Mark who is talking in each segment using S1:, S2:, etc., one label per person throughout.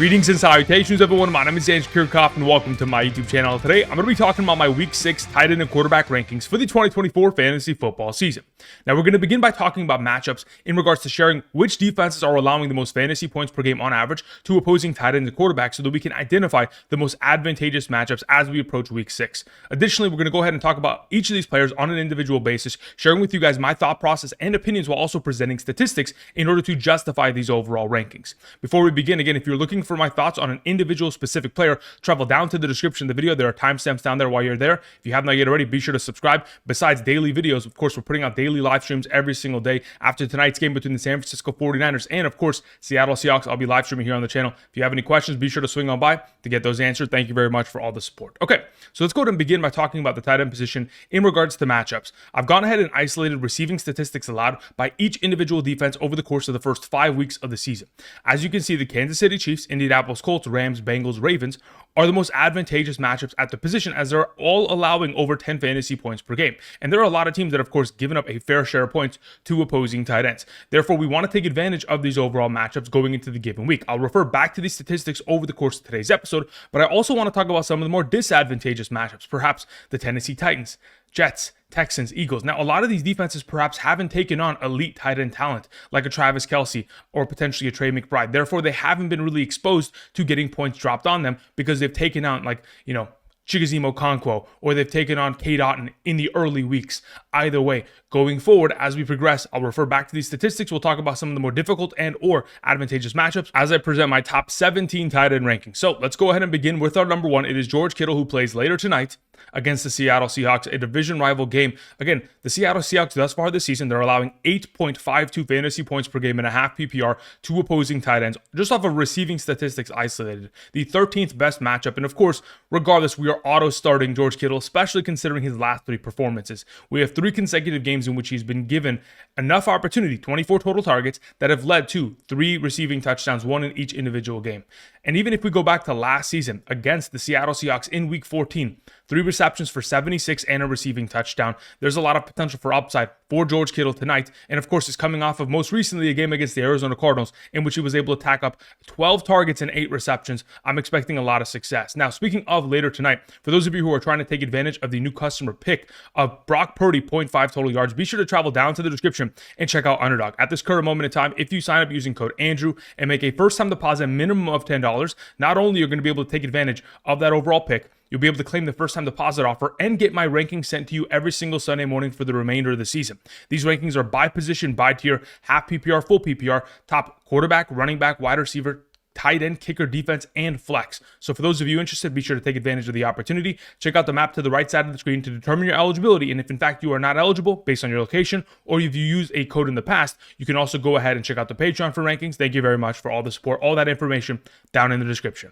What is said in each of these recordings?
S1: Greetings and salutations, everyone. My name is Kirk, and welcome to my YouTube channel. Today, I'm going to be talking about my Week 6 tight end and quarterback rankings for the 2024 fantasy football season. Now, we're going to begin by talking about matchups in regards to sharing which defenses are allowing the most fantasy points per game on average to opposing tight ends and quarterbacks so that we can identify the most advantageous matchups as we approach Week 6. Additionally, we're going to go ahead and talk about each of these players on an individual basis, sharing with you guys my thought process and opinions while also presenting statistics in order to justify these overall rankings. Before we begin, again, if you're looking for my thoughts on an individual specific player, travel down to the description of the video. There are timestamps down there while you're there. If you have not yet already, be sure to subscribe. Besides daily videos, of course, we're putting out daily live streams every single day. After tonight's game between the San Francisco 49ers and, of course, Seattle Seahawks, I'll be live streaming here on the channel. If you have any questions, be sure to swing on by to get those answered. Thank you very much for all the support. Okay, so let's go ahead and begin by talking about the tight end position in regards to matchups. I've gone ahead and isolated receiving statistics allowed by each individual defense over the course of the first 5 weeks of the season. As you can see, the Kansas City Chiefs, Indianapolis Colts, Rams, Bengals, Ravens are the most advantageous matchups at the position, as they're all allowing over 10 fantasy points per game. And there are a lot of teams that, of course, given up a fair share of points to opposing tight ends. Therefore, we want to take advantage of these overall matchups going into the given week. I'll refer back to these statistics over the course of today's episode, but I also want to talk about some of the more disadvantageous matchups, perhaps the Tennessee Titans, Jets, Texans, Eagles. Now, a lot of these defenses perhaps haven't taken on elite tight end talent like a Travis Kelce or potentially a Trey McBride. Therefore, they haven't been really exposed to getting points dropped on them because they've taken out, like, Chigoziem Okonkwo, or they've taken on Cade Otton in the early weeks. Either way, going forward, as we progress, I'll refer back to these statistics. We'll talk about some of the more difficult and or advantageous matchups as I present my top 17 tight end rankings. So let's go ahead and begin with our number one. It is George Kittle, who plays later tonight against the Seattle Seahawks, a division rival game. Again, the Seattle Seahawks thus far this season, they're allowing 8.52 fantasy points per game and a half PPR to opposing tight ends, just off of receiving statistics isolated. The 13th best matchup, and of course, regardless, we are auto-starting George Kittle, especially considering his last 3 performances. We have 3 consecutive games in which he's been given enough opportunity, 24 total targets, that have led to 3 receiving touchdowns, 1 in each individual game. And even if we go back to last season against the Seattle Seahawks in Week 14, 3 receptions for 76 and a receiving touchdown. There's a lot of potential for upside for George Kittle tonight. And of course, is coming off of most recently a game against the Arizona Cardinals in which he was able to tack up 12 targets and 8 receptions. I'm expecting a lot of success. Now, speaking of later tonight, for those of you who are trying to take advantage of the new customer pick of Brock Purdy, 0.5 total yards, be sure to travel down to the description and check out Underdog. At this current moment in time, if you sign up using code Andrew and make a first-time deposit minimum of $10, not only are you going to be able to take advantage of that overall pick, you'll be able to claim the first-time deposit offer and get my rankings sent to you every single Sunday morning for the remainder of the season. These rankings are by position, by tier, half PPR, full PPR, top quarterback, running back, wide receiver, tight end, kicker, defense, and flex. So for those of you interested, be sure to take advantage of the opportunity. Check out the map to the right side of the screen to determine your eligibility. And if in fact you are not eligible based on your location, or if you used a code in the past, you can also go ahead and check out the Patreon for rankings. Thank you very much for all the support. All that information down in the description.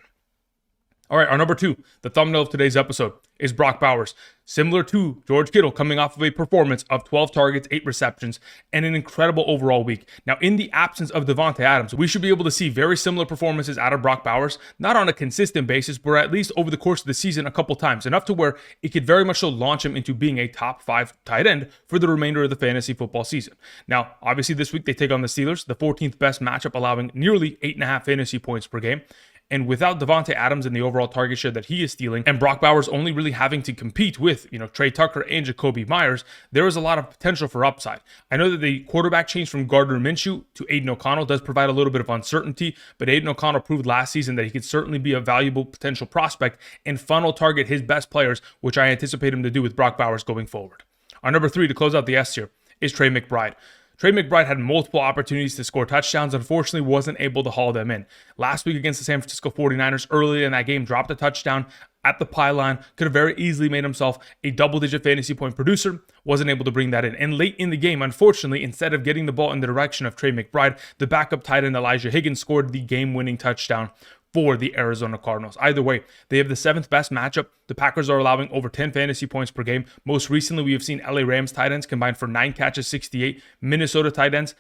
S1: All right, our number 2, the thumbnail of today's episode, is Brock Bowers. Similar to George Kittle, coming off of a performance of 12 targets, 8 receptions, and an incredible overall week. Now, in the absence of Davante Adams, we should be able to see very similar performances out of Brock Bowers, not on a consistent basis, but at least over the course of the season a couple times, enough to where it could very much so launch him into being a top 5 tight end for the remainder of the fantasy football season. Now, obviously this week they take on the Steelers, the 14th best matchup, allowing nearly 8.5 fantasy points per game. And without Davante Adams and the overall target share that he is stealing, and Brock Bowers only really having to compete with, Trey Tucker and Jacoby Myers, there is a lot of potential for upside. I know that the quarterback change from Gardner Minshew to Aiden O'Connell does provide a little bit of uncertainty, but Aiden O'Connell proved last season that he could certainly be a valuable potential prospect and funnel target his best players, which I anticipate him to do with Brock Bowers going forward. Our number 3 to close out the S tier is Trey McBride. Trey McBride had multiple opportunities to score touchdowns, unfortunately wasn't able to haul them in. Last week against the San Francisco 49ers, early in that game, dropped a touchdown at the pylon, could have very easily made himself a double-digit fantasy point producer, wasn't able to bring that in. And late in the game, unfortunately, instead of getting the ball in the direction of Trey McBride, the backup tight end Elijah Higgins scored the game-winning touchdown for the Arizona Cardinals. Either way, they have the 7th best matchup. The Packers are allowing over 10 fantasy points per game. Most recently, we have seen LA Rams tight ends combined for 9 catches, 68. Minnesota tight ends,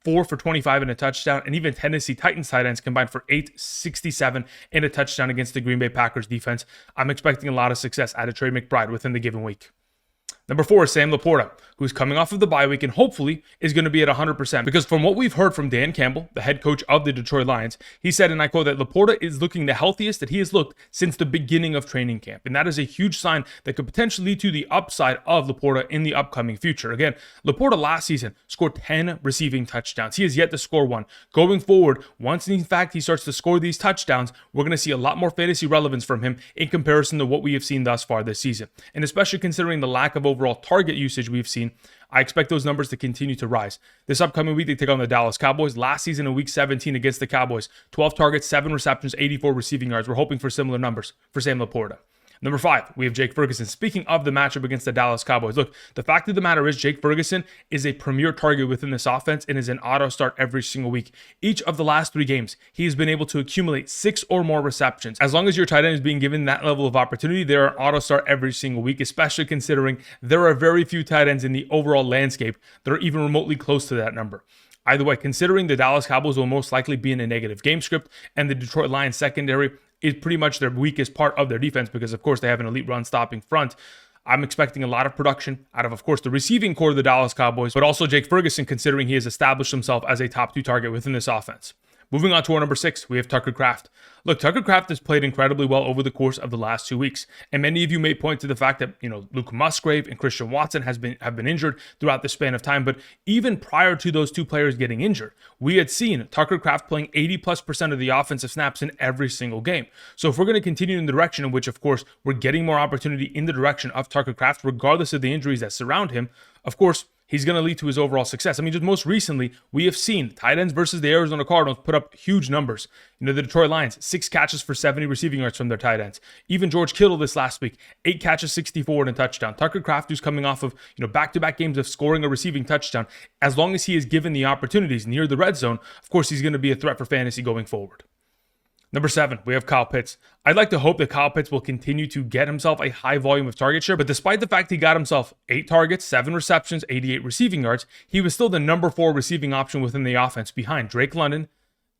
S1: 4 for 25 and a touchdown. And even Tennessee Titans tight ends combined for 8, 67 and a touchdown against the Green Bay Packers defense. I'm expecting a lot of success out of Trey McBride within the given week. Number 4 is Sam LaPorta, who's coming off of the bye week and hopefully is going to be at 100%. Because from what we've heard from Dan Campbell, the head coach of the Detroit Lions, he said, and I quote, that LaPorta is looking the healthiest that he has looked since the beginning of training camp. And that is a huge sign that could potentially lead to the upside of LaPorta in the upcoming future. Again, LaPorta last season scored 10 receiving touchdowns. He has yet to score one. Going forward, once in fact he starts to score these touchdowns, we're going to see a lot more fantasy relevance from him in comparison to what we have seen thus far this season. And especially considering the lack of overall target usage we've seen, I expect those numbers to continue to rise. This upcoming week, they take on the Dallas Cowboys. Last season in Week 17 against the Cowboys, 12 targets, 7 receptions, 84 receiving yards. We're hoping for similar numbers for Sam LaPorta. Number 5, we have Jake Ferguson. Speaking of the matchup against the Dallas Cowboys, look, the fact of the matter is Jake Ferguson is a premier target within this offense and is an auto start every single week. Each of the last 3 games, he has been able to accumulate 6 or more receptions. As long as your tight end is being given that level of opportunity, they are an auto start every single week, especially considering there are very few tight ends in the overall landscape that are even remotely close to that number. Either way, considering the Dallas Cowboys will most likely be in a negative game script and the Detroit Lions secondary is pretty much their weakest part of their defense because, of course, they have an elite run-stopping front, I'm expecting a lot of production out of course, the receiving core of the Dallas Cowboys, but also Jake Ferguson, considering he has established himself as a top 2 target within this offense. Moving on to our number 6, we have Tucker Kraft. Look, Tucker Kraft has played incredibly well over the course of the last 2 weeks, and many of you may point to the fact that Luke Musgrave and Christian Watson have been injured throughout the span of time. But even prior to those 2 players getting injured, we had seen Tucker Kraft playing 80+% of the offensive snaps in every single game. So if we're going to continue in the direction in which, of course, we're getting more opportunity in the direction of Tucker Kraft, regardless of the injuries that surround him, of course, he's going to lead to his overall success. I mean, just most recently, we have seen tight ends versus the Arizona Cardinals put up huge numbers. The Detroit Lions, 6 catches for 70 receiving yards from their tight ends. Even George Kittle this last week, 8 catches, 64 and a touchdown. Tucker Kraft, who's coming off of back-to-back games of scoring a receiving touchdown, as long as he is given the opportunities near the red zone, of course, he's going to be a threat for fantasy going forward. Number 7, we have Kyle Pitts. I'd like to hope that Kyle Pitts will continue to get himself a high volume of target share, but despite the fact he got himself 8 targets, 7 receptions, 88 receiving yards, he was still the number 4 receiving option within the offense behind Drake London,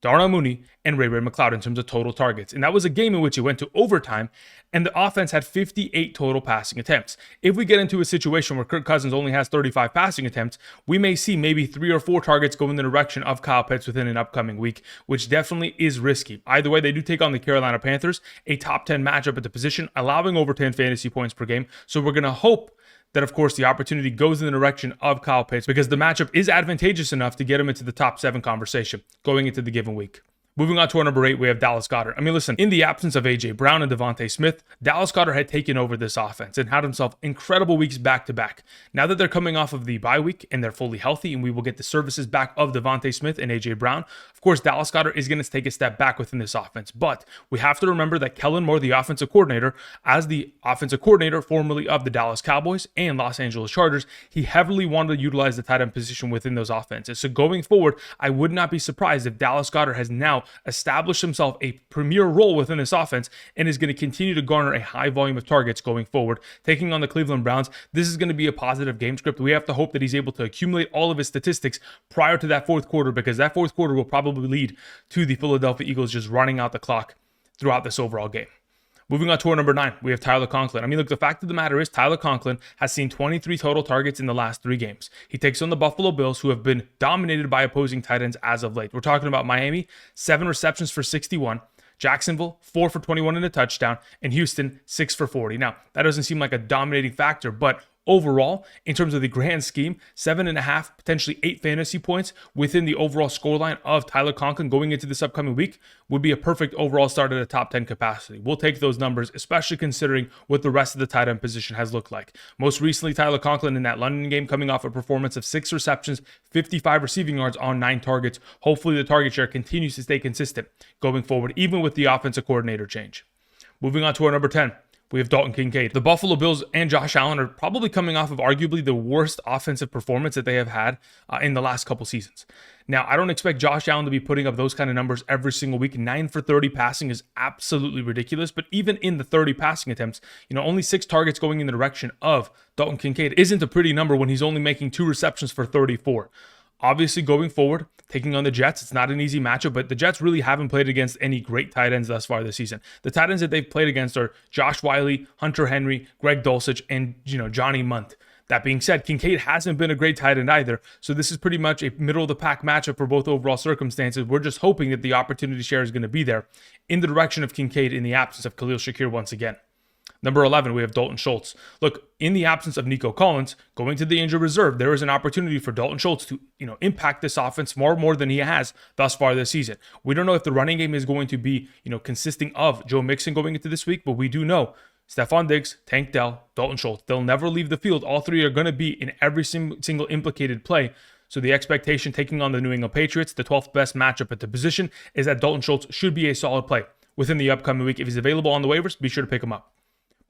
S1: Darnell Mooney, and Ray McCloud in terms of total targets. And that was a game in which it went to overtime, and the offense had 58 total passing attempts. If we get into a situation where Kirk Cousins only has 35 passing attempts, we may see maybe 3 or 4 targets go in the direction of Kyle Pitts within an upcoming week, which definitely is risky. Either way, they do take on the Carolina Panthers, a top 10 matchup at the position, allowing over 10 fantasy points per game. So we're going to hope that, of course, the opportunity goes in the direction of Kyle Pitts because the matchup is advantageous enough to get him into the top 7 conversation going into the given week. Moving on to our number 8, we have Dallas Goedert. I mean, listen, in the absence of A.J. Brown and Devontae Smith, Dallas Goedert had taken over this offense and had himself incredible weeks back-to-back. Now that they're coming off of the bye week and they're fully healthy and we will get the services back of Devontae Smith and A.J. Brown, of course, Dallas Goedert is going to take a step back within this offense. But we have to remember that Kellen Moore, the offensive coordinator, as the offensive coordinator formerly of the Dallas Cowboys and Los Angeles Chargers, he heavily wanted to utilize the tight end position within those offenses. So going forward, I would not be surprised if Dallas Goedert has now established himself a premier role within this offense and is going to continue to garner a high volume of targets going forward. Taking on the Cleveland Browns, this is going to be a positive game script. We have to hope that he's able to accumulate all of his statistics prior to that fourth quarter, because that fourth quarter will probably lead to the Philadelphia Eagles just running out the clock throughout this overall game. Moving on to our number 9, we have Tyler Conklin. I mean, look, the fact of the matter is Tyler Conklin has seen 23 total targets in the last 3 games. He takes on the Buffalo Bills, who have been dominated by opposing tight ends as of late. We're talking about Miami, 7 receptions for 61. Jacksonville, 4 for 21 and a touchdown. And Houston, 6 for 40. Now, that doesn't seem like a dominating factor, but overall, in terms of the grand scheme, 7.5, potentially 8 fantasy points within the overall scoreline of Tyler Conklin going into this upcoming week would be a perfect overall start at a top 10 capacity. We'll take those numbers, especially considering what the rest of the tight end position has looked like. Most recently, Tyler Conklin in that London game coming off a performance of 6 receptions, 55 receiving yards on 9 targets. Hopefully the target share continues to stay consistent going forward, even with the offensive coordinator change. Moving on to our number 10. We have Dalton Kincaid. The Buffalo Bills and Josh Allen are probably coming off of arguably the worst offensive performance that they have had in the last couple seasons. Now, I don't expect Josh Allen to be putting up those kind of numbers every single week. 9 for 30 passing is absolutely ridiculous. But even in the 30 passing attempts, only 6 targets going in the direction of Dalton Kincaid isn't a pretty number when he's only making 2 receptions for 34. Obviously, going forward, taking on the Jets, it's not an easy matchup, but the Jets really haven't played against any great tight ends thus far this season. The tight ends that they've played against are Josh Wiley, Hunter Henry, Greg Dulcich, and Johnny Munt. That being said, Kincaid hasn't been a great tight end either, so this is pretty much a middle-of-the-pack matchup for both overall circumstances. We're just hoping that the opportunity share is going to be there in the direction of Kincaid in the absence of Khalil Shakir once again. Number 11, we have Dalton Schultz. Look, in the absence of Nico Collins, going to the injured reserve, there is an opportunity for Dalton Schultz to, impact this offense more than he has thus far this season. We don't know if the running game is going to be, consisting of Joe Mixon going into this week, but we do know Stephon Diggs, Tank Dell, Dalton Schultz. They'll never leave the field. All three are going to be in every single implicated play. So the expectation taking on the New England Patriots, the 12th best matchup at the position, is that Dalton Schultz should be a solid play within the upcoming week. If he's available on the waivers, be sure to pick him up.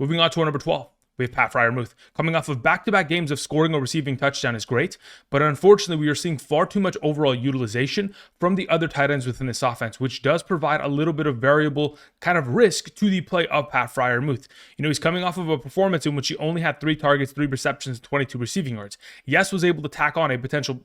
S1: Moving on to our number 12, we have Pat Freiermuth. Coming off of back-to-back games of scoring or receiving touchdown is great, but unfortunately, we are seeing far too much overall utilization from the other tight ends within this offense, which does provide a little bit of variable kind of risk to the play of Pat Freiermuth. He's coming off of a performance in which he only had 3 targets, 3 receptions, 22 receiving yards. Yes, was able to tack on a potential,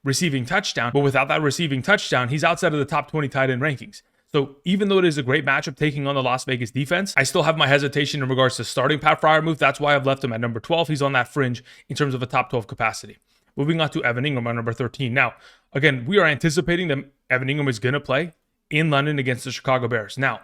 S1: receiving touchdown, but without that receiving touchdown, he's outside of the top 20 tight end rankings. So even though it is a great matchup taking on the Las Vegas defense, I still have my hesitation in regards to starting Pat Freiermuth. That's why I've left him at number 12. He's on that fringe in terms of a top 12 capacity. Moving on to Evan Engram at number 13. Now, again, we are anticipating that Evan Engram is going to play in London against the Chicago Bears. Now,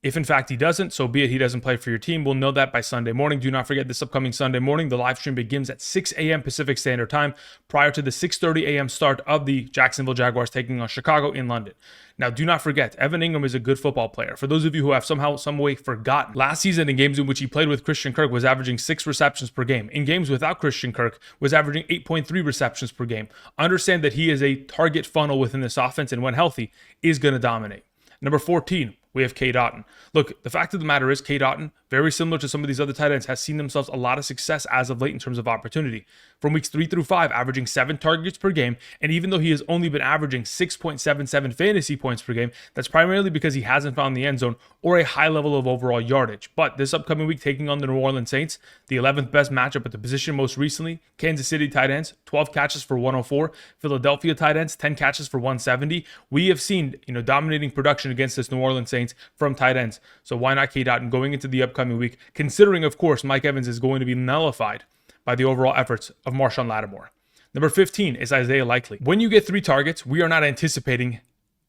S1: if in fact he doesn't, so be it, he doesn't play for your team. We'll know that by Sunday morning. Do not forget this upcoming Sunday morning, the live stream begins at 6 a.m. Pacific Standard Time prior to the 6:30 a.m. start of the Jacksonville Jaguars taking on Chicago in London. Now, do not forget, Evan Engram is a good football player. For those of you who have somehow, some way forgotten, last season in games in which he played with Christian Kirk was averaging 6 receptions per game. In games without Christian Kirk was averaging 8.3 receptions per game. Understand that he is a target funnel within this offense, and when healthy, is going to dominate. Number 14, we have Cade Otton. Look, the fact of the matter is Cade Otton, very similar to some of these other tight ends, has seen themselves a lot of success as of late in terms of opportunity. From weeks 3 through 5, averaging 7 targets per game, and even though he has only been averaging 6.77 fantasy points per game, that's primarily because he hasn't found the end zone or a high level of overall yardage. But this upcoming week, taking on the New Orleans Saints, the 11th best matchup at the position most recently, Kansas City tight ends, 12 catches for 104, Philadelphia tight ends, 10 catches for 170. We have seen, dominating production against this New Orleans Saints from tight ends. So why not Cade Otton going into the upcoming week, considering, of course, Mike Evans is going to be nullified by the overall efforts of Marshawn Lattimore. Number 15 is Isaiah Likely. When you get 3 targets, we are not anticipating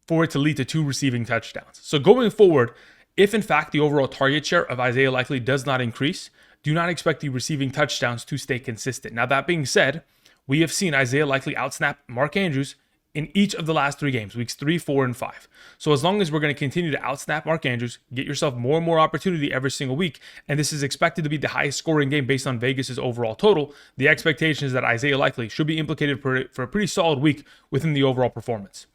S1: for it to lead to 2 receiving touchdowns. So going forward, if in fact the overall target share of Isaiah Likely does not increase, do not expect the receiving touchdowns to stay consistent. Now, that being said, we have seen Isaiah Likely outsnap Mark Andrews in each of the last 3 games, weeks 3, 4, and 5. So as long as we're going to continue to outsnap Mark Andrews, get yourself more and more opportunity every single week, and this is expected to be the highest scoring game based on Vegas's overall total, the expectation is that Isaiah Likely should be implicated for a pretty solid week within the overall performance.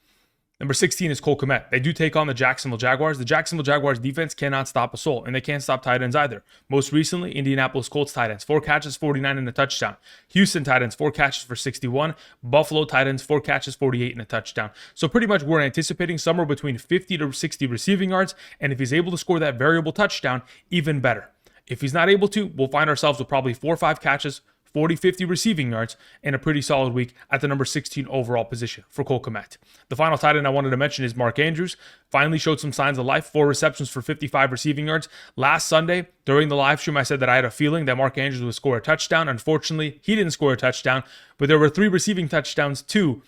S1: Number 16 is Cole Kmet. They do take on the Jacksonville Jaguars. The Jacksonville Jaguars defense cannot stop a soul, and they can't stop tight ends either. Most recently, Indianapolis Colts tight ends, 4 catches, 49 and a touchdown. Houston tight ends, 4 catches for 61. Buffalo tight ends, 4 catches, 48 and a touchdown. So pretty much we're anticipating somewhere between 50 to 60 receiving yards, and if he's able to score that variable touchdown, even better. If he's not able to, we'll find ourselves with probably 4 or 5 catches, 40, 50 receiving yards, and a pretty solid week at the number 16 overall position for Cole Kmet. The final tight end I wanted to mention is Mark Andrews. Finally showed some signs of life, 4 receptions for 55 receiving yards. Last Sunday, during the live stream, I said that I had a feeling that Mark Andrews would score a touchdown. Unfortunately, he didn't score a touchdown, but there were 3 receiving touchdowns too.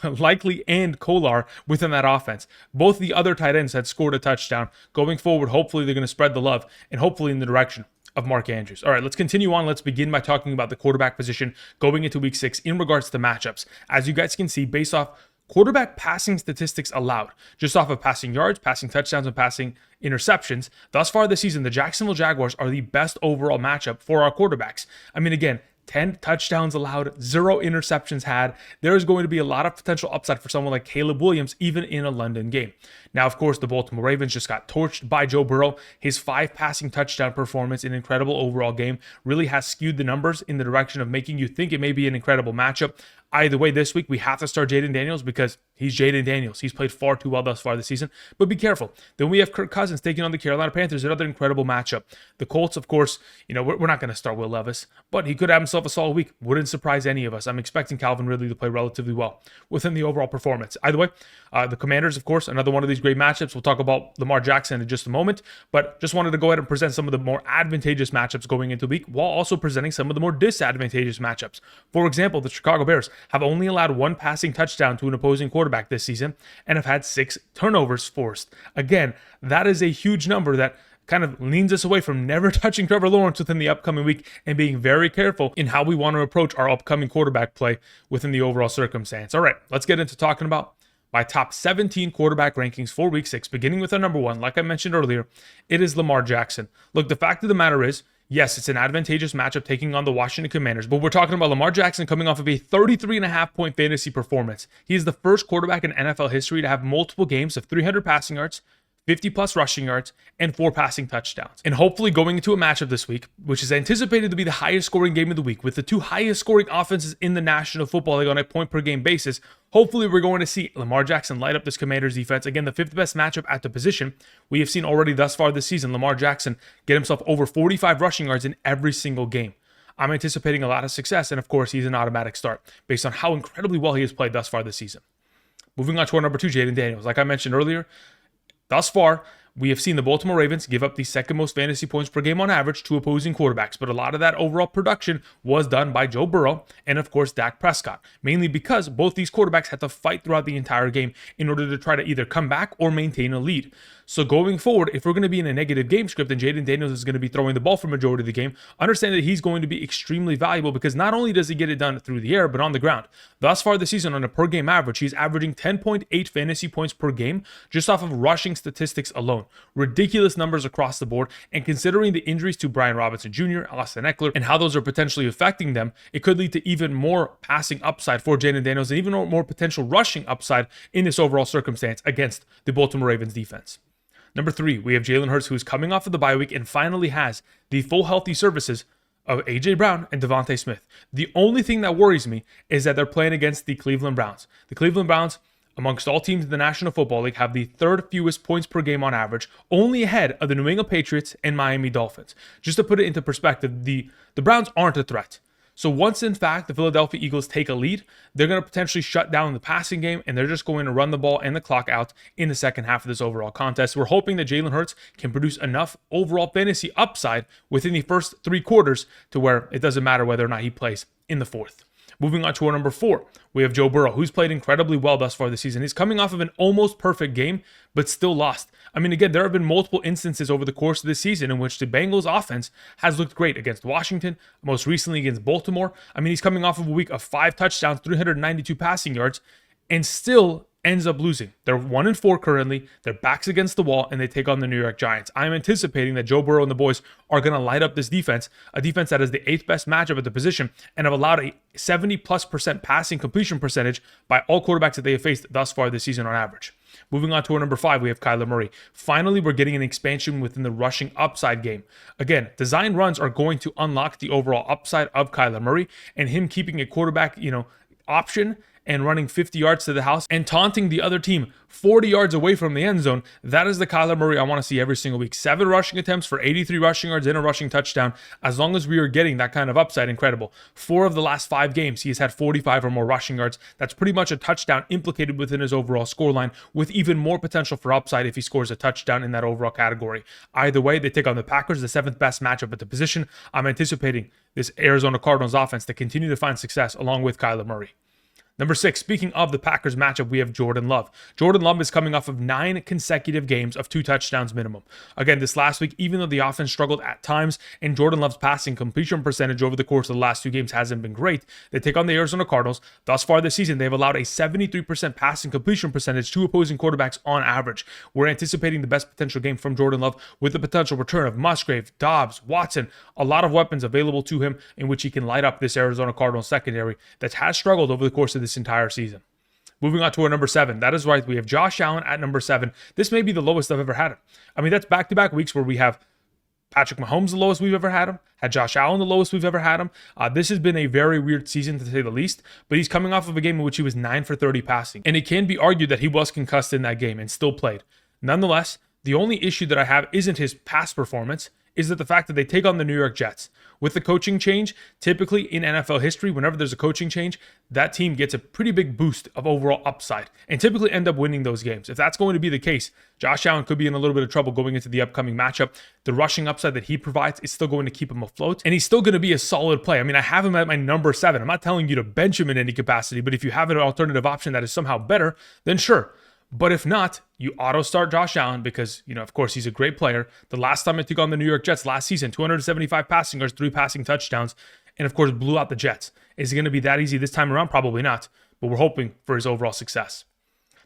S1: Likely and Kolar within that offense. Both the other tight ends had scored a touchdown. Going forward, hopefully they're going to spread the love and hopefully in the direction of Mark Andrews. All right, let's continue on. Let's begin by talking about the quarterback position going into week 6 in regards to matchups. As you guys can see, based off quarterback passing statistics allowed, just off of passing yards, passing touchdowns, and passing interceptions, thus far this season, the Jacksonville Jaguars are the best overall matchup for our quarterbacks. I mean, again, 10 touchdowns allowed, 0 interceptions had. There is going to be a lot of potential upside for someone like Caleb Williams, even in a London game. Now, of course, the Baltimore Ravens just got torched by Joe Burrow. His 5 passing touchdown performance, an incredible overall game, really has skewed the numbers in the direction of making you think it may be an incredible matchup. Either way, this week we have to start Jayden Daniels because he's Jayden Daniels. He's played far too well thus far this season, but be careful. Then we have Kirk Cousins taking on the Carolina Panthers, another incredible matchup. The Colts, of course, we're not going to start Will Levis, but he could have himself a solid week. Wouldn't surprise any of us. I'm expecting Calvin Ridley to play relatively well within the overall performance. Either way, the Commanders, of course, another one of these great matchups. We'll talk about Lamar Jackson in just a moment, but just wanted to go ahead and present some of the more advantageous matchups going into the week while also presenting some of the more disadvantageous matchups. For example, the Chicago Bears have only allowed one passing touchdown to an opposing quarterback this season and have had 6 turnovers forced. Again, that is a huge number that kind of leans us away from never touching Trevor Lawrence within the upcoming week and being very careful in how we want to approach our upcoming quarterback play within the overall circumstance. All right, let's get into talking about my top 17 quarterback rankings for week 6, beginning with our number 1. Like I mentioned earlier, it is Lamar Jackson. Look, the fact of the matter is, yes, it's an advantageous matchup taking on the Washington Commanders, but we're talking about Lamar Jackson coming off of a 33.5-point fantasy performance. He is the first quarterback in NFL history to have multiple games of 300 passing yards, 50 plus rushing yards, and 4 passing touchdowns. And hopefully going into a matchup this week, which is anticipated to be the highest scoring game of the week with the 2 highest scoring offenses in the National Football League on a point per game basis, hopefully we're going to see Lamar Jackson light up this Commanders defense. Again, the 5th best matchup at the position. We have seen already thus far this season, Lamar Jackson get himself over 45 rushing yards in every single game. I'm anticipating a lot of success, and of course, he's an automatic start based on how incredibly well he has played thus far this season. Moving on to our number 2, Jayden Daniels. Like I mentioned earlier, thus far, we have seen the Baltimore Ravens give up the 2nd most fantasy points per game on average to opposing quarterbacks, but a lot of that overall production was done by Joe Burrow and, of course, Dak Prescott, mainly because both these quarterbacks had to fight throughout the entire game in order to try to either come back or maintain a lead. So going forward, if we're going to be in a negative game script and Jayden Daniels is going to be throwing the ball for majority of the game, understand that he's going to be extremely valuable because not only does he get it done through the air, but on the ground. Thus far this season, on a per game average, he's averaging 10.8 fantasy points per game just off of rushing statistics alone. Ridiculous numbers across the board, and considering the injuries to Brian Robinson Jr., Austin Eckler, and how those are potentially affecting them, it could lead to even more passing upside for Jayden Daniels and even more potential rushing upside in this overall circumstance against the Baltimore Ravens defense. Number 3, we have Jalen Hurts, who is coming off of the bye week and finally has the full healthy services of A.J. Brown and Devontae Smith. The only thing that worries me is that they're playing against the Cleveland Browns. The Cleveland Browns, amongst all teams in the National Football League, have the 3rd fewest points per game on average, only ahead of the New England Patriots and Miami Dolphins. Just to put it into perspective, the Browns aren't a threat. So once, in fact, the Philadelphia Eagles take a lead, they're going to potentially shut down the passing game, and they're just going to run the ball and the clock out in the second half of this overall contest. We're hoping that Jalen Hurts can produce enough overall fantasy upside within the first 3 quarters to where it doesn't matter whether or not he plays in the 4th. Moving on to our number 4, we have Joe Burrow, who's played incredibly well thus far this season. He's coming off of an almost perfect game, but still lost. I mean, again, there have been multiple instances over the course of this season in which the Bengals offense has looked great against Washington, most recently against Baltimore. I mean, he's coming off of a week of 5 touchdowns, 392 passing yards, and still ends up losing. They're 1-4 currently. Their backs against the wall, and they take on the New York Giants. I'm anticipating that Joe Burrow and the boys are going to light up this defense, a defense that is the 8th best matchup at the position and have allowed a 70+% passing completion percentage by all quarterbacks that they have faced thus far this season on average. Moving on to our number 5, we have Kyler Murray. Finally, we're getting an expansion within the rushing upside game. Again, design runs are going to unlock the overall upside of Kyler Murray, and him keeping a quarterback, option and running 50 yards to the house and taunting the other team 40 yards away from the end zone. That is the Kyler Murray I want to see every single week. 7 rushing attempts for 83 rushing yards and a rushing touchdown. As long as we are getting that kind of upside, incredible. 4 of the last 5 games, he has had 45 or more rushing yards. That's pretty much a touchdown implicated within his overall scoreline, with even more potential for upside if he scores a touchdown in that overall category. Either way, they take on the Packers, the 7th best matchup at the position. I'm anticipating this Arizona Cardinals offense to continue to find success along with Kyler Murray. Number 6, speaking of the Packers matchup, we have Jordan Love. Jordan Love is coming off of 9 consecutive games of 2 touchdowns minimum. Again, this last week, even though the offense struggled at times, and Jordan Love's passing completion percentage over the course of the last 2 games hasn't been great, they take on the Arizona Cardinals. Thus far this season, they've allowed a 73% passing completion percentage to opposing quarterbacks on average. We're anticipating the best potential game from Jordan Love with the potential return of Musgrave, Dobbs, Watson, a lot of weapons available to him in which he can light up this Arizona Cardinals secondary that has struggled over the course of this entire season. Moving on to our number 7. That is right. We have Josh Allen at number 7. This may be the lowest I've ever had him. I mean, that's back-to-back weeks where we have Patrick Mahomes the lowest we've ever had him, had Josh Allen the lowest we've ever had him. This has been a very weird season to say the least, but he's coming off of a game in which he was 9 for 30 passing. And it can be argued that he was concussed in that game and still played. Nonetheless, the only issue that I have isn't his pass performance. is that the fact that they take on the New York Jets. With the coaching change, typically in NFL history, whenever there's a coaching change, that team gets a pretty big boost of overall upside and typically end up winning those games. If that's going to be the case, Josh Allen could be in a little bit of trouble going into the upcoming matchup. The rushing upside that he provides is still going to keep him afloat, and he's still going to be a solid play. I mean, I have him at my number 7. I'm not telling you to bench him in any capacity, but if you have an alternative option that is somehow better, then sure. But if not, you auto start Josh Allen because, of course, he's a great player. The last time I took on the New York Jets last season, 275 passing yards, 3 passing touchdowns, and of course blew out the Jets. Is it going to be that easy this time around? Probably not, but we're hoping for his overall success.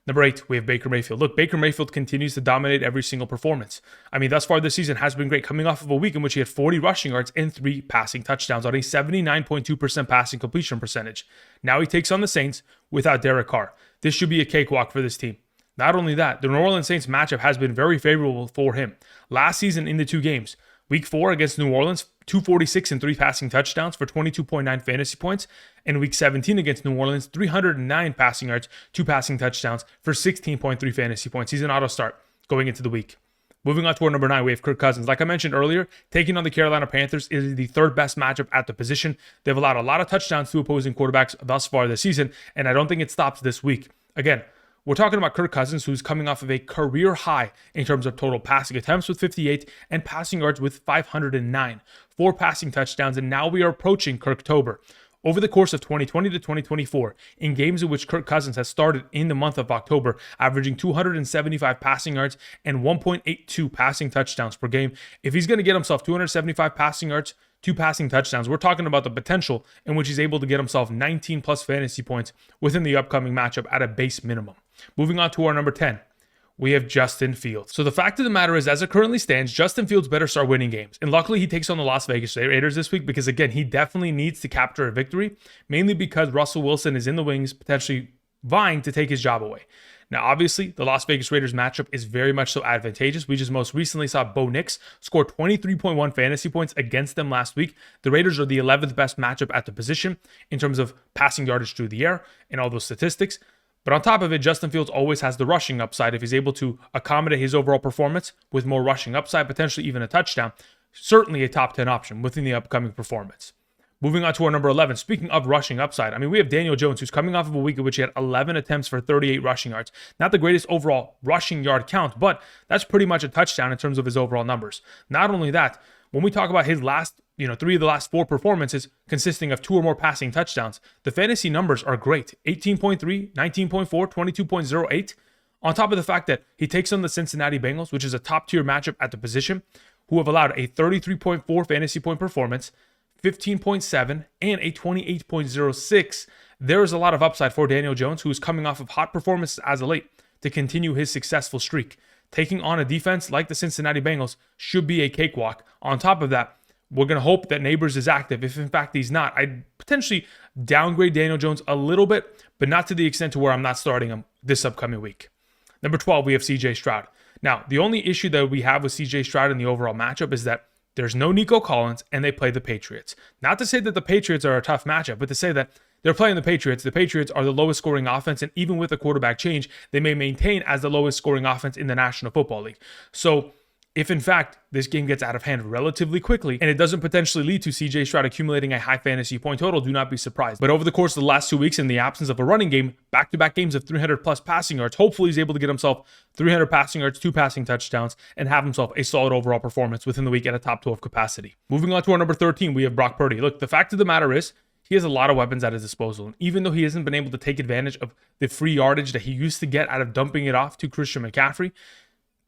S1: Number 8, we have Baker Mayfield. Look, Baker Mayfield continues to dominate every single performance. I mean, thus far this season has been great, coming off of a week in which he had 40 rushing yards and 3 passing touchdowns on a 79.2% passing completion percentage. Now he takes on the Saints without Derek Carr. This should be a cakewalk for this team. Not only that, the New Orleans Saints matchup has been very favorable for him. Last season in the 2 games, Week 4 against New Orleans, 246 and 3 passing touchdowns for 22.9 fantasy points. And Week 17 against New Orleans, 309 passing yards, 2 passing touchdowns for 16.3 fantasy points. He's an auto start going into the week. Moving on to our number 9, we have Kirk Cousins. Like I mentioned earlier, taking on the Carolina Panthers is the 3rd best matchup at the position. They've allowed a lot of touchdowns to opposing quarterbacks thus far this season, and I don't think it stops this week. Again, we're talking about Kirk Cousins, who's coming off of a career high in terms of total passing attempts with 58 and passing yards with 509, 4 passing touchdowns, and now we are approaching Kirktober. Over the course of 2020 to 2024, in games in which Kirk Cousins has started in the month of October, averaging 275 passing yards and 1.82 passing touchdowns per game, if he's going to get himself 275 passing yards, 2 passing touchdowns, we're talking about the potential in which he's able to get himself 19 plus fantasy points within the upcoming matchup at a base minimum. Moving on to our number 10, we have Justin Fields. So the fact of the matter is, as it currently stands, Justin Fields better start winning games. And luckily, he takes on the Las Vegas Raiders this week because, again, he definitely needs to capture a victory, mainly because Russell Wilson is in the wings, potentially vying to take his job away. Now, obviously, the Las Vegas Raiders matchup is very much so advantageous. We just most recently saw Bo Nix score 23.1 fantasy points against them last week. The Raiders are the 11th best matchup at the position in terms of passing yardage through the air and all those statistics. But on top of it, Justin Fields always has the rushing upside if he's able to accommodate his overall performance with more rushing upside, potentially even a touchdown. Certainly a top 10 option within the upcoming performance. Moving on to our number 11, speaking of rushing upside, I mean, we have Daniel Jones, who's coming off of a week in which he had 11 attempts for 38 rushing yards. Not the greatest overall rushing yard count, but that's pretty much a touchdown in terms of his overall numbers. Not only that, when we talk about his last, 3 of the last 4 performances consisting of 2 or more passing touchdowns, the fantasy numbers are great. 18.3, 19.4, 22.08. On top of the fact that he takes on the Cincinnati Bengals, which is a top-tier matchup at the position, who have allowed a 33.4 fantasy point performance, 15.7, and a 28.06. There is a lot of upside for Daniel Jones, who is coming off of hot performances as of late to continue his successful streak. Taking on a defense like the Cincinnati Bengals should be a cakewalk. On top of that, we're going to hope that Neighbors is active. If in fact he's not, I'd potentially downgrade Daniel Jones a little bit, but not to the extent to where I'm not starting him this upcoming week. Number 12, we have CJ Stroud. Now, the only issue that we have with CJ Stroud in the overall matchup is that there's no Nico Collins, and they play the Patriots. Not to say that the Patriots are a tough matchup, but to say that they're playing the Patriots. The Patriots are the lowest scoring offense, and even with a quarterback change, they may maintain as the lowest scoring offense in the National Football League. So if in fact this game gets out of hand relatively quickly and it doesn't potentially lead to CJ Stroud accumulating a high fantasy point total, do not be surprised. But over the course of the last 2 weeks, in the absence of a running game, back-to-back games of 300 plus passing yards, hopefully he's able to get himself 300 passing yards, 2 passing touchdowns, and have himself a solid overall performance within the week at a top 12 capacity. Moving on to our number 13, we have Brock Purdy. Look, the fact of the matter is, he has a lot of weapons at his disposal. And even though he hasn't been able to take advantage of the free yardage that he used to get out of dumping it off to Christian McCaffrey,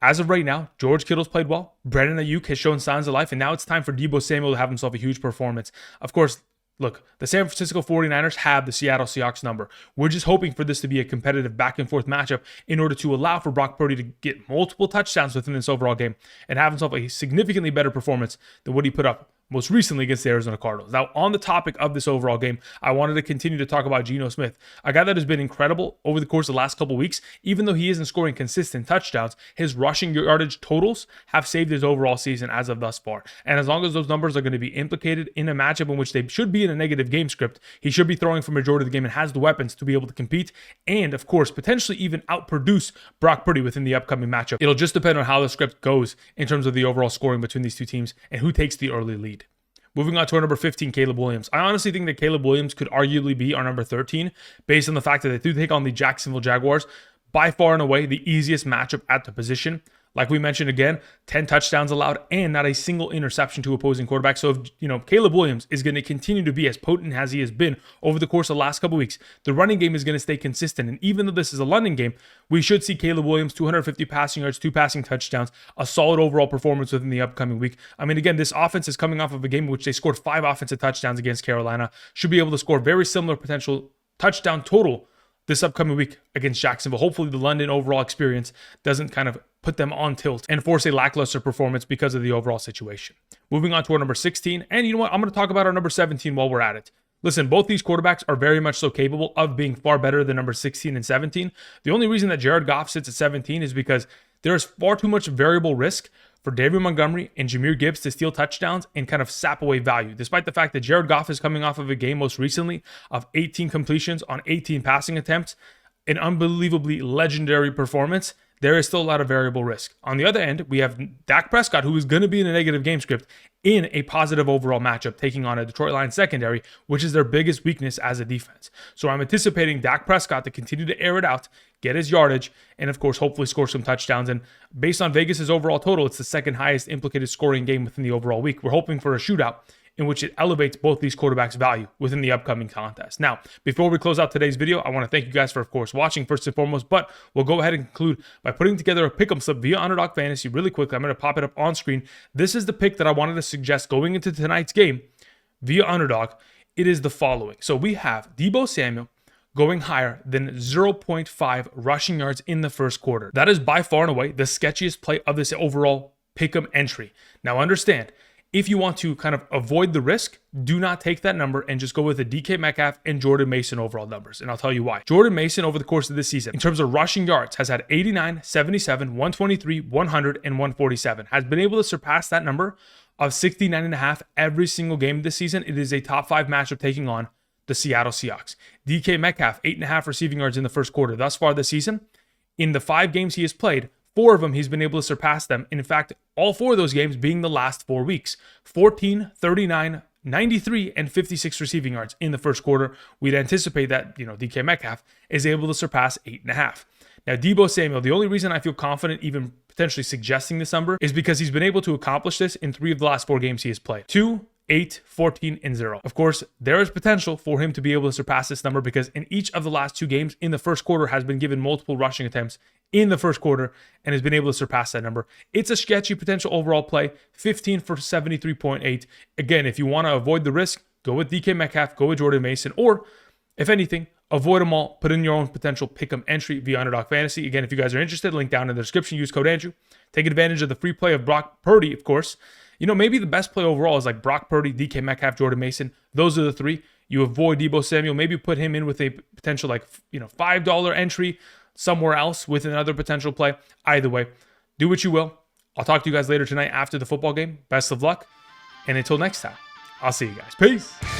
S1: as of right now, George Kittle's played well. Brandon Ayuk has shown signs of life. And now it's time for Deebo Samuel to have himself a huge performance. Of course, look, the San Francisco 49ers have the Seattle Seahawks number. We're just hoping for this to be a competitive back and forth matchup in order to allow for Brock Purdy to get multiple touchdowns within this overall game and have himself a significantly better performance than what he put up most recently against the Arizona Cardinals. Now, on the topic of this overall game, I wanted to continue to talk about Geno Smith, a guy that has been incredible over the course of the last couple weeks. Even though he isn't scoring consistent touchdowns, his rushing yardage totals have saved his overall season as of thus far. And as long as those numbers are going to be implicated in a matchup in which they should be in a negative game script, he should be throwing for majority of the game and has the weapons to be able to compete and, of course, potentially even outproduce Brock Purdy within the upcoming matchup. It'll just depend on how the script goes in terms of the overall scoring between these two teams and who takes the early lead. Moving on to our number 15, Caleb Williams. I honestly think that Caleb Williams could arguably be our number 13 based on the fact that they do take on the Jacksonville Jaguars, by far and away the easiest matchup at the position. Like we mentioned again, 10 touchdowns allowed and not a single interception to opposing quarterbacks. So if, Caleb Williams is going to continue to be as potent as he has been over the course of the last couple weeks, the running game is going to stay consistent. And even though this is a London game, we should see Caleb Williams 250 passing yards, 2 passing touchdowns, a solid overall performance within the upcoming week. I mean, again, this offense is coming off of a game in which they scored 5 offensive touchdowns against Carolina. Should be able to score very similar potential touchdown total this upcoming week against Jacksonville. Hopefully the London overall experience doesn't kind of put them on tilt and force a lackluster performance because of the overall situation. Moving on to our number 16, and you know what? I'm going to talk about our number 17 while we're at it. Listen, both these quarterbacks are very much so capable of being far better than number 16 and 17. The only reason that Jared Goff sits at 17 is because there is far too much variable risk for David Montgomery and Jahmyr Gibbs to steal touchdowns and kind of sap away value, despite the fact that Jared Goff is coming off of a game most recently of 18 completions on 18 passing attempts, an unbelievably legendary performance. There is still a lot of variable risk. On the other end, we have Dak Prescott, who is going to be in a negative game script in a positive overall matchup, taking on a Detroit Lions secondary, which is their biggest weakness as a defense. So I'm anticipating Dak Prescott to continue to air it out, get his yardage, and of course, hopefully score some touchdowns. And based on Vegas's overall total, it's the second highest implicated scoring game within the overall week. We're hoping for a shootout in which it elevates both these quarterbacks' value within the upcoming contest. Now, before we close out today's video, I want to thank you guys for, of course, watching first and foremost, but we'll go ahead and conclude by putting together a pick'em slip via Underdog Fantasy really quickly. I'm going to pop it up on screen. This is the pick that I wanted to suggest going into tonight's game via Underdog. It is the following. So we have Deebo Samuel going higher than 0.5 rushing yards in the first quarter. That is by far and away the sketchiest play of this overall pick'em entry. Now understand, if you want to kind of avoid the risk, do not take that number and just go with the DK Metcalf and Jordan Mason overall numbers. And I'll tell you why. Jordan Mason over the course of this season, in terms of rushing yards, has had 89, 77, 123, 100, and 147. Has been able to surpass that number of 69.5 every single game this season. It is a top 5 matchup taking on the Seattle Seahawks. DK Metcalf, 8.5 receiving yards in the first quarter. Thus far this season, in the 5 games he has played, 4 of them, he's been able to surpass them. And in fact, all 4 of those games being the last 4 weeks. 14, 39, 93, and 56 receiving yards in the first quarter. We'd anticipate that, DK Metcalf is able to surpass 8.5. Now, Deebo Samuel, the only reason I feel confident even potentially suggesting this number is because he's been able to accomplish this in 3 of the last 4 games he has played. 2, 8, 14, and 0. Of course, there is potential for him to be able to surpass this number because in each of the last 2 games in the first quarter has been given multiple rushing attempts in the first quarter and has been able to surpass that number. It's a sketchy potential overall play, 15 for 73.8. Again, if you want to avoid the risk, go with DK Metcalf, go with Jordan Mason, or if anything, avoid them all, put in your own potential pick'em entry via Underdog Fantasy. Again, if you guys are interested, link down in the description, use code Andrew. Take advantage of the free play of Brock Purdy, of course. Maybe the best play overall is like Brock Purdy, DK Metcalf, Jordan Mason. Those are the 3. You avoid Deebo Samuel, maybe put him in with a potential $5 entry somewhere else with another potential play. Either way, do what you will. I'll talk to you guys later tonight after the football game. Best of luck. And until next time, I'll see you guys. Peace.